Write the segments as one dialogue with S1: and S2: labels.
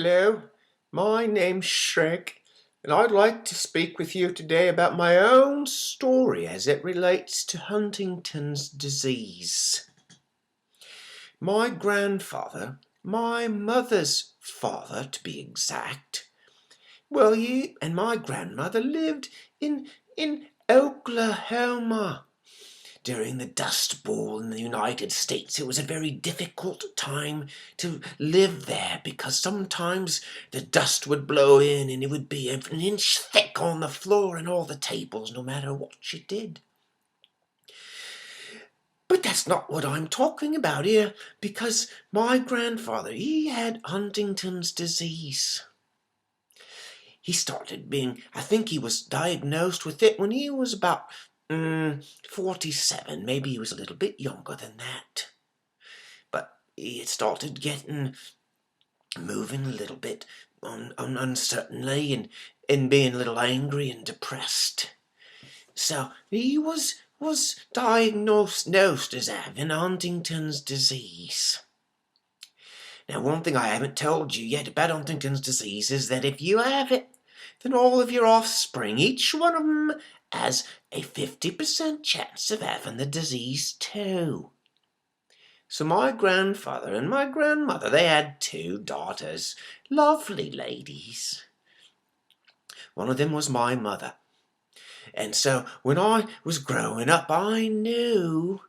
S1: Hello, my name's Shrek, and I'd like to speak with you today about my own story as it relates to Huntington's disease. My grandfather, my mother's father to be exact, well, he and my grandmother lived in Oklahoma. During the Dust Bowl in the United States, it was a very difficult time to live there because sometimes the dust would blow in and it would be an inch thick on the floor and all the tables, no matter what you did. But that's not what I'm talking about here, because my grandfather, he had Huntington's disease. I think he was diagnosed with it when he was about 47. Maybe he was a little bit younger than that. But he started moving a little bit uncertainly and being a little angry and depressed. So he was diagnosed as having Huntington's disease. Now, one thing I haven't told you yet about Huntington's disease is that if you have it, then all of your offspring, each one of them, has a 50% chance of having the disease too. So my grandfather and my grandmother, they had two daughters, lovely ladies. One of them was my mother. And so when I was growing up, I knew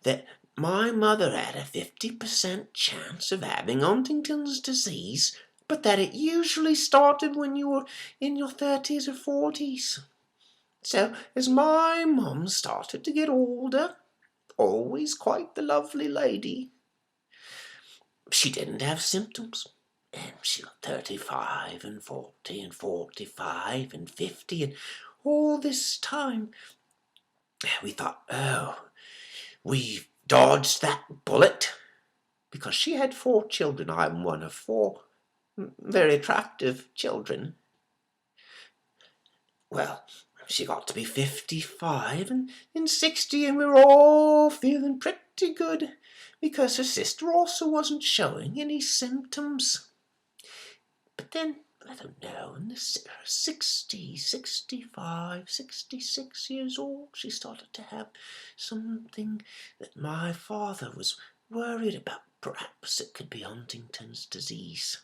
S1: that my mother had a 50% chance of having Huntington's disease, but that it usually started when you were in your 30s or 40s. So as my mum started to get older, always quite the lovely lady, she didn't have symptoms. And she was 35 and 40 and 45 and 50, and all this time we thought, oh, we've dodged that bullet, because she had 4 children. I'm one of 4 very attractive children. Well, she got to be 55 and 60, and we were all feeling pretty good because her sister also wasn't showing any symptoms. But then, I don't know, in the 60, 65, 66 years old, she started to have something that my father was worried about. Perhaps it could be Huntington's disease.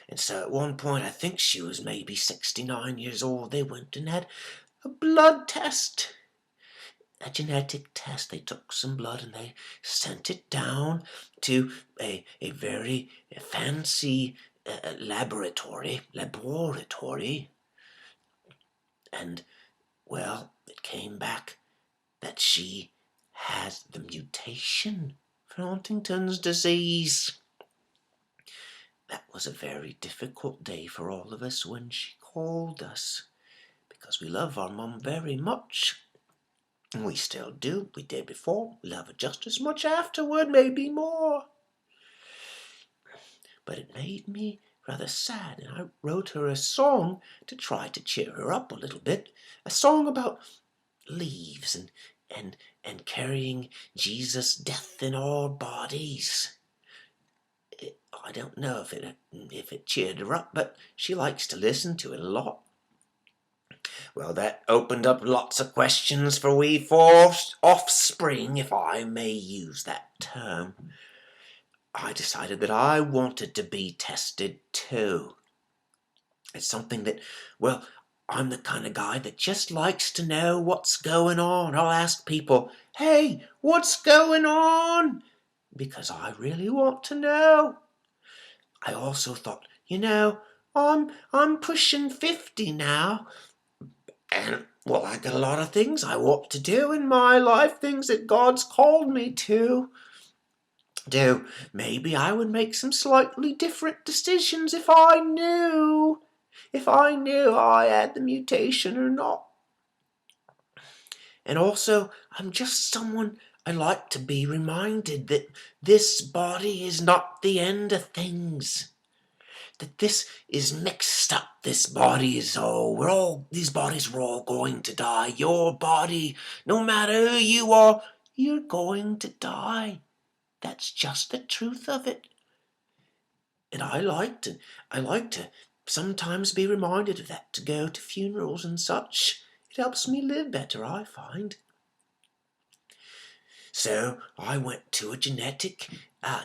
S1: And so at one point, I think she was maybe 69 years old, they went and had a blood test, a genetic test. They took some blood and they sent it down to a very fancy laboratory, and, well, it came back that she had the mutation for Huntington's disease. That was a very difficult day for all of us when she called us, because we love our mum very much. And we still do. We did before. We love her just as much afterward, maybe more. But it made me rather sad, and I wrote her a song to try to cheer her up a little bit. A song about leaves and carrying Jesus' death in our bodies. I don't know if it cheered her up, but she likes to listen to it a lot. Well, that opened up lots of questions for we 4 offspring, if I may use that term. I decided that I wanted to be tested too. It's something that, well, I'm the kind of guy that just likes to know what's going on. I'll ask people, hey, what's going on? Because I really want to know. I also thought, I'm pushing 50 now, and, well, I got a lot of things I want to do in my life, things that God's called me to do. Maybe I would make some slightly different decisions if I knew I had the mutation or not. And also, I'm just someone, I like to be reminded that this body is not the end of things. That this is mixed up. This body is these bodies were all going to die. Your body, no matter who you are, you're going to die. That's just the truth of it. And I like to sometimes be reminded of that, to go to funerals and such. It helps me live better, I find. So I went to a genetic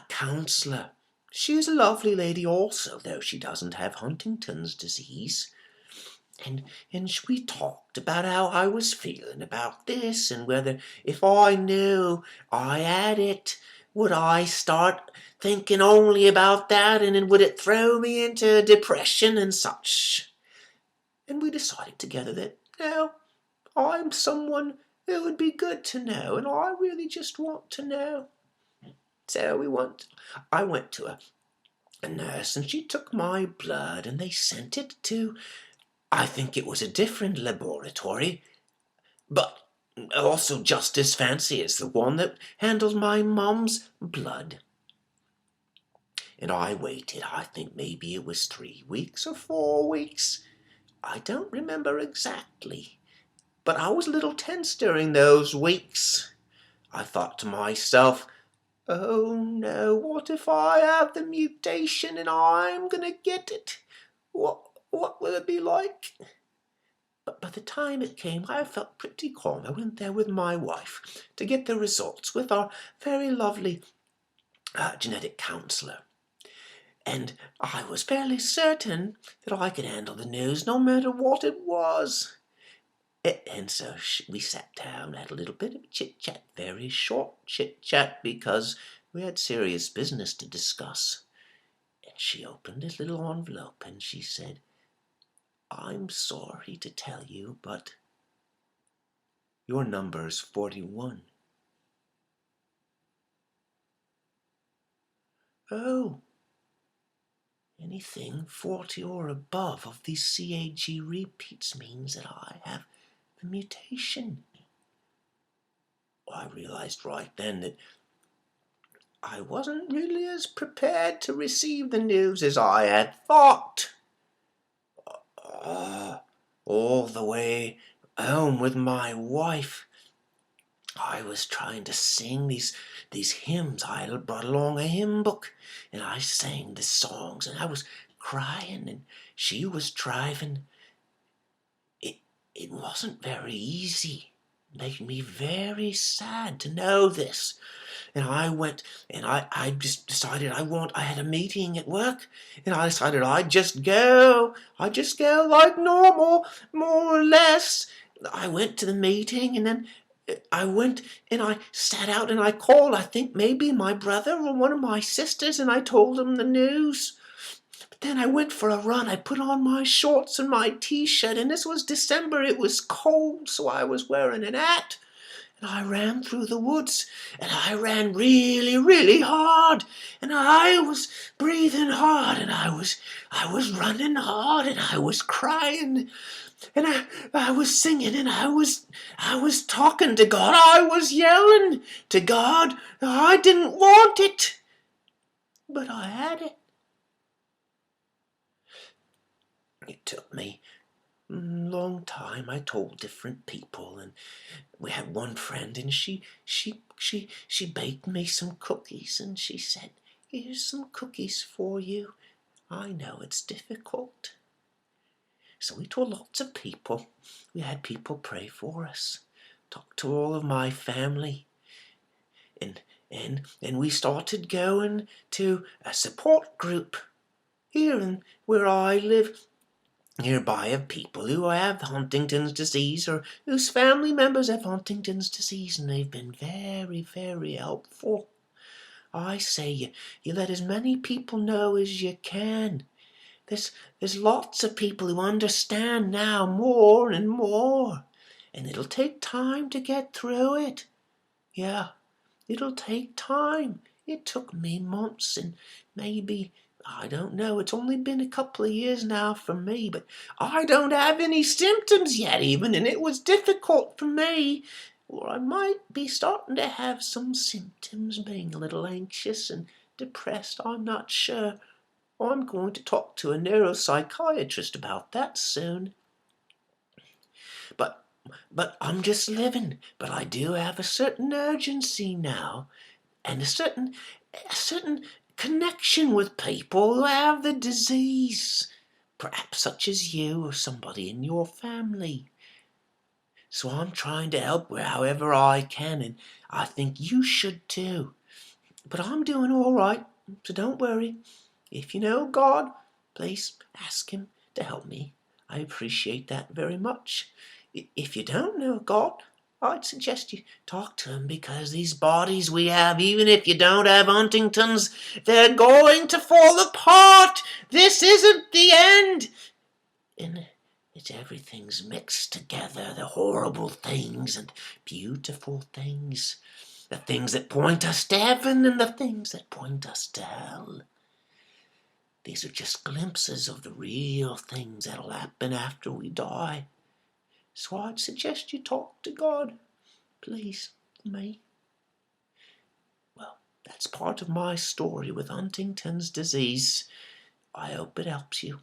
S1: counsellor. She's a lovely lady also, though she doesn't have Huntington's disease. And we talked about how I was feeling about this, and whether if I knew I had it, would I start thinking only about that, and then would it throw me into depression and such? And we decided together that, no, I'm someone it would be good to know, and I really just want to know. So I went to a nurse, and she took my blood, and they sent it to, I think it was a different laboratory, but also just as fancy as the one that handles my mum's blood. And I waited, I think maybe it was 3 weeks or 4 weeks. I don't remember exactly, but I was a little tense during those weeks. I thought to myself, oh no, what if I have the mutation and I'm gonna get it? What will it be like? But by the time it came, I felt pretty calm. I went there with my wife to get the results with our very lovely genetic counsellor. And I was fairly certain that I could handle the news no matter what it was. And so we sat down, had a little bit of chit-chat, very short chit-chat, because we had serious business to discuss. And she opened this little envelope and she said, I'm sorry to tell you, but your number's 41. Oh, anything 40 or above of these CAG repeats means that I have the mutation. I realized right then that I wasn't really as prepared to receive the news as I had thought. All the way home with my wife, I was trying to sing these hymns. I had brought along a hymn book, and I sang the songs, and I was crying, and she was driving. It wasn't very easy. It made me very sad to know this. And I went, and I just decided I had a meeting at work, and I decided I'd just go like normal, more or less. I went to the meeting, and then I went and I sat out and I called, I think maybe my brother or one of my sisters, and I told them the news. But then I went for a run. I put on my shorts and my t-shirt, and this was December. It was cold, so I was wearing an hat. And I ran through the woods, and I ran really, really hard, and I was breathing hard, and I was running hard, and I was crying, and I was singing, and I was talking to God. I was yelling to God. I didn't want it, but I had it. It took me a long time. I told different people, and we had one friend, and she baked me some cookies, and she said, here's some cookies for you. I know it's difficult. So we told lots of people. We had people pray for us, talked to all of my family, and we started going to a support group here in where I live, nearby, of people who have Huntington's disease or whose family members have Huntington's disease, and they've been very, very helpful. I say you let as many people know as you can. There's lots of people who understand now more and more, and it'll take time to get through it. Yeah, it'll take time. It took me months, and maybe, I don't know, it's only been a couple of years now for me, but I don't have any symptoms yet even, and it was difficult for me. Or I might be starting to have some symptoms, being a little anxious and depressed, I'm not sure. I'm going to talk to a neuropsychiatrist about that soon. But I'm just living. But I do have a certain urgency now, and a certain connection with people who have the disease, perhaps such as you or somebody in your family. So I'm trying to help however I can, and I think you should too. But I'm doing all right, so don't worry. If you know God, please ask him to help me. I appreciate that very much. If you don't know God, I'd suggest you talk to him, because these bodies we have, even if you don't have Huntington's, they're going to fall apart. This isn't the end. And everything's mixed together, the horrible things and beautiful things, the things that point us to heaven and the things that point us to hell. These are just glimpses of the real things that'll happen after we die. So I'd suggest you talk to God, please, for me. Well, that's part of my story with Huntington's disease. I hope it helps you.